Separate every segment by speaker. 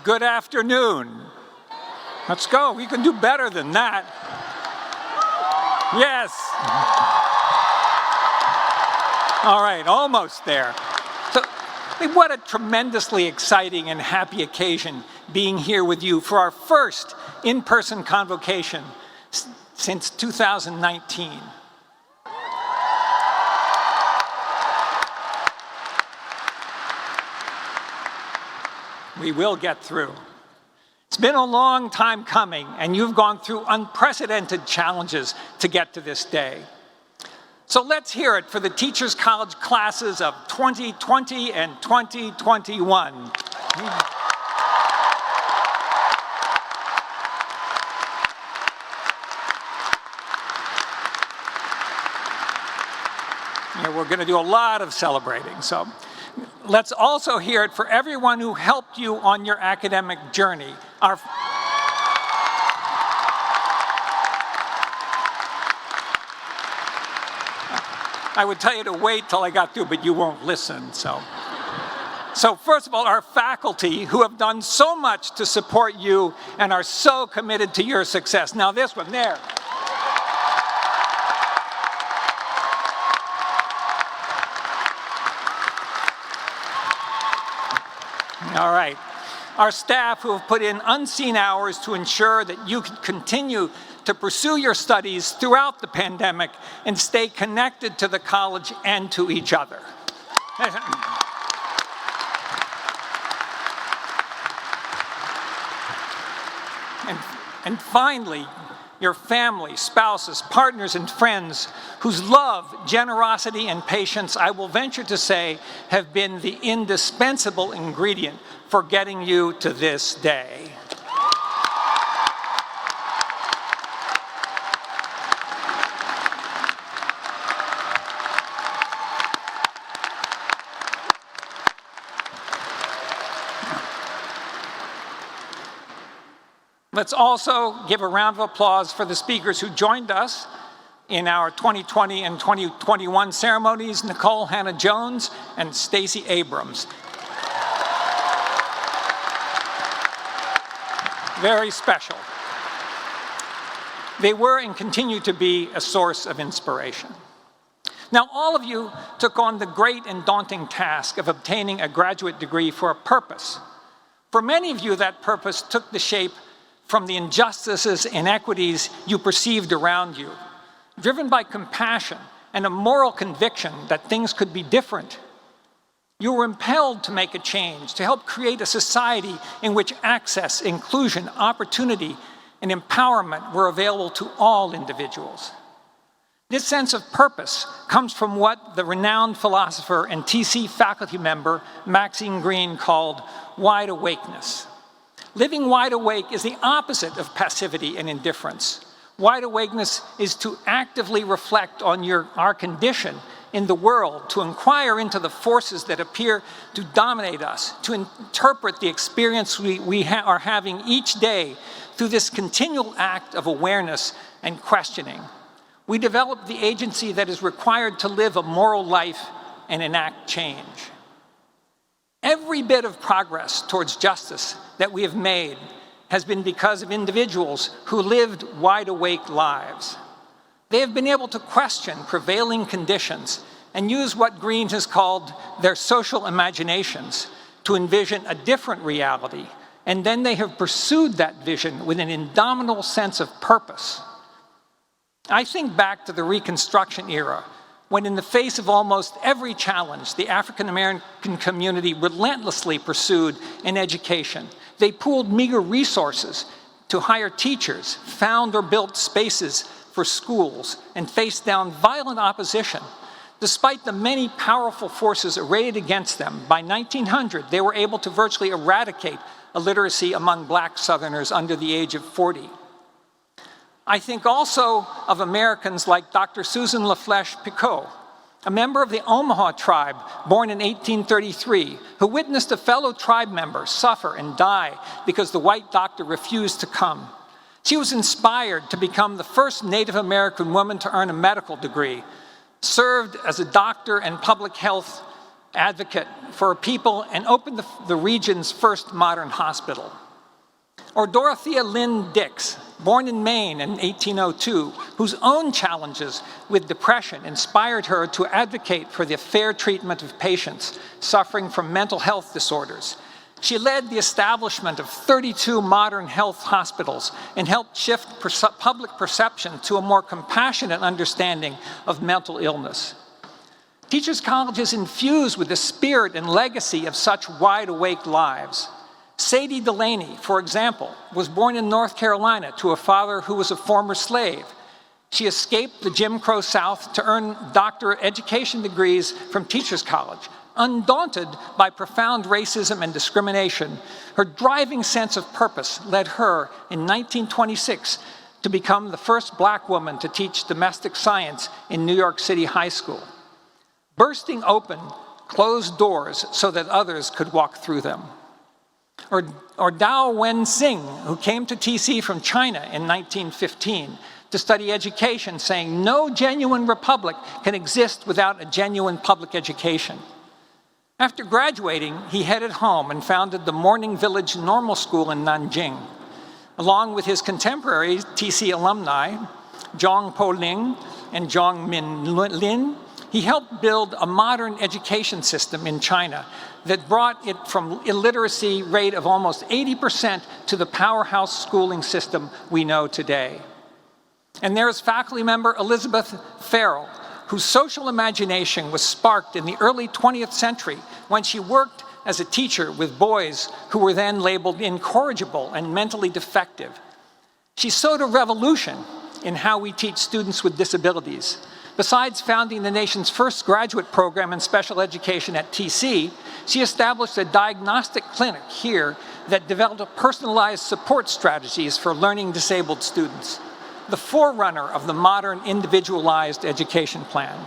Speaker 1: Good afternoon. Let's go. We can do better than that. Yes. All right, almost there. So, what a tremendously exciting and happy occasion being here with you for our first in-person convocation since 2019. We will get through. It's been a long time coming, and you've gone through unprecedented challenges to get to this day. So let's hear it for the Teachers College classes of 2020 and 2021. Yeah, we're going to do a lot of celebrating. So let's also hear it for everyone who helped you on your academic journey. I would tell you to wait till I got through, but you won't listen. So first of all, our faculty who have done so much to support you and are so committed to your success. Now this one there. All right. Our staff who have put in unseen hours to ensure that you can continue to pursue your studies throughout the pandemic and stay connected to the college and to each other. And finally, your family, spouses, partners, and friends whose love, generosity, and patience, I will venture to say, have been the indispensable ingredient for getting you to this day. Let's also give a round of applause for the speakers who joined us in our 2020 and 2021 ceremonies, Nicole Hannah-Jones and Stacey Abrams. Very special. They were and continue to be a source of inspiration. Now, all of you took on the great and daunting task of obtaining a graduate degree for a purpose. For many of you, that purpose took the shape from the injustices and inequities you perceived around you, driven by compassion and a moral conviction that things could be different. You were impelled to make a change, to help create a society in which access, inclusion, opportunity, and empowerment were available to all individuals. This sense of purpose comes from what the renowned philosopher and TC faculty member Maxine Greene called wide awakeness. Living wide awake is the opposite of passivity and indifference. Wide awakeness is to actively reflect on our condition in the world, to inquire into the forces that appear to dominate us, to interpret the experience we are having each day through this continual act of awareness and questioning. We develop the agency that is required to live a moral life and enact change. Every bit of progress towards justice that we have made has been because of individuals who lived wide-awake lives. They have been able to question prevailing conditions and use what Greene has called their social imaginations to envision a different reality, and then they have pursued that vision with an indomitable sense of purpose. I think back to the Reconstruction era, when in the face of almost every challenge, the African American community relentlessly pursued an education. They pooled meager resources to hire teachers, found or built spaces for schools, and faced down violent opposition. Despite the many powerful forces arrayed against them, by 1900, they were able to virtually eradicate illiteracy among Black Southerners under the age of 40. I think also of Americans like Dr. Susan LaFlèche-Picot, a member of the Omaha tribe born in 1833, who witnessed a fellow tribe member suffer and die because the white doctor refused to come. She was inspired to become the first Native American woman to earn a medical degree, served as a doctor and public health advocate for people and opened the region's first modern hospital. Or Dorothea Lynn Dix, born in Maine in 1802, whose own challenges with depression inspired her to advocate for the fair treatment of patients suffering from mental health disorders. She led the establishment of 32 modern health hospitals and helped shift public perception to a more compassionate understanding of mental illness. Teachers' College is infused with the spirit and legacy of such wide-awake lives. Sadie Delaney, for example, was born in North Carolina to a father who was a former slave. She escaped the Jim Crow South to earn doctorate education degrees from Teachers College. Undaunted by profound racism and discrimination, her driving sense of purpose led her in 1926 to become the first Black woman to teach domestic science in New York City High School. Bursting open closed doors so that others could walk through them. Or Dao Wen Sing, who came to TC from China in 1915 to study education, saying no genuine republic can exist without a genuine public education. After graduating, he headed home and founded the Morning Village Normal School in Nanjing. Along with his contemporary TC alumni, Zhang Poling and Zhang Minlin, he helped build a modern education system in China that brought it from illiteracy rate of almost 80% to the powerhouse schooling system we know today. And there's faculty member Elizabeth Farrell, whose social imagination was sparked in the early 20th century when she worked as a teacher with boys who were then labeled incorrigible and mentally defective. She sowed a revolution in how we teach students with disabilities. Besides founding the nation's first graduate program in special education at TC, she established a diagnostic clinic here that developed personalized support strategies for learning disabled students, the forerunner of the modern individualized education plan.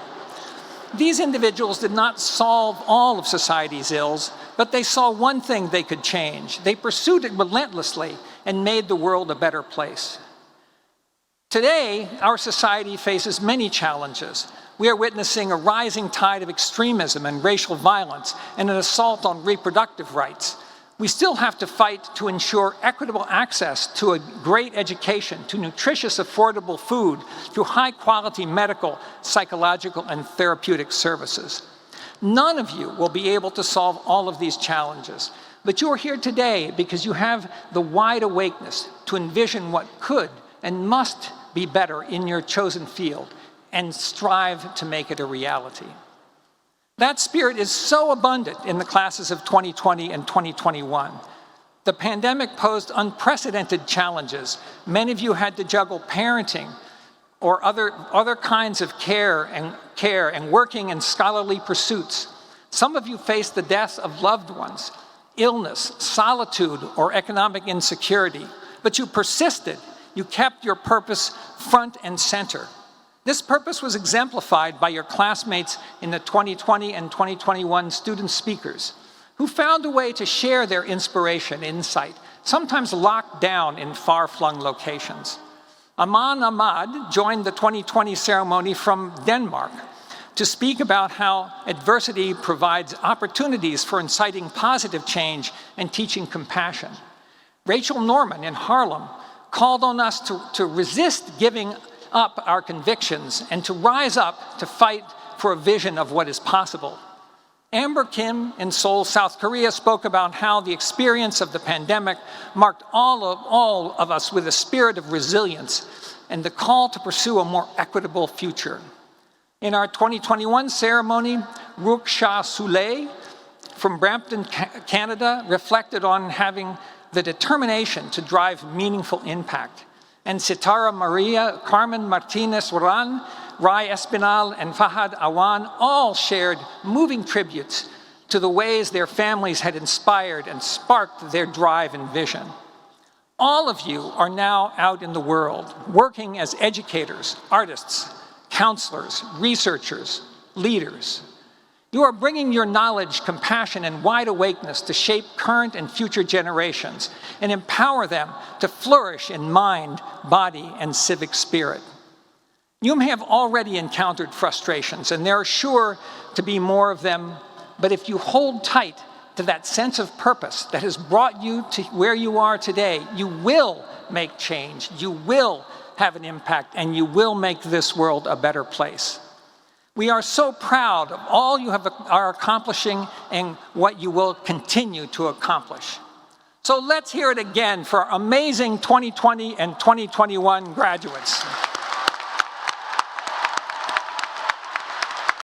Speaker 1: These individuals did not solve all of society's ills, but they saw one thing they could change. They pursued it relentlessly and made the world a better place. Today, our society faces many challenges. We are witnessing a rising tide of extremism and racial violence and an assault on reproductive rights. We still have to fight to ensure equitable access to a great education, to nutritious, affordable food, to high-quality medical, psychological, and therapeutic services. None of you will be able to solve all of these challenges, but you are here today because you have the wide awakeness to envision what could and must be better in your chosen field and strive to make it a reality. That spirit is so abundant in the classes of 2020 and 2021. The pandemic posed unprecedented challenges. Many of you had to juggle parenting or other kinds of care and working in scholarly pursuits. Some of you faced the death of loved ones, illness, solitude, or economic insecurity, but you persisted. You kept your purpose front and center. This purpose was exemplified by your classmates in the 2020 and 2021 student speakers, who found a way to share their inspiration, insight, sometimes locked down in far-flung locations. Aman Ahmad joined the 2020 ceremony from Denmark to speak about how adversity provides opportunities for inciting positive change and teaching compassion. Rachel Norman in Harlem called on us to resist giving up our convictions and to rise up to fight for a vision of what is possible. Amber Kim in Seoul, South Korea spoke about how the experience of the pandemic marked all of us with a spirit of resilience and the call to pursue a more equitable future. In our 2021 ceremony, Ruksha Souley from Brampton, Canada, reflected on having the determination to drive meaningful impact. And Sitara Maria, Carmen Martinez Ran, Rai Espinal, and Fahad Awan all shared moving tributes to the ways their families had inspired and sparked their drive and vision. All of you are now out in the world, working as educators, artists, counselors, researchers, leaders. You are bringing your knowledge, compassion, and wide awakeness to shape current and future generations and empower them to flourish in mind, body, and civic spirit. You may have already encountered frustrations, and there are sure to be more of them But if you hold tight to that sense of purpose that has brought you to where you are today, you will make change, you will have an impact, and you will make this world a better place. We are so proud of all you are accomplishing and what you will continue to accomplish. So let's hear it again for our amazing 2020 and 2021 graduates.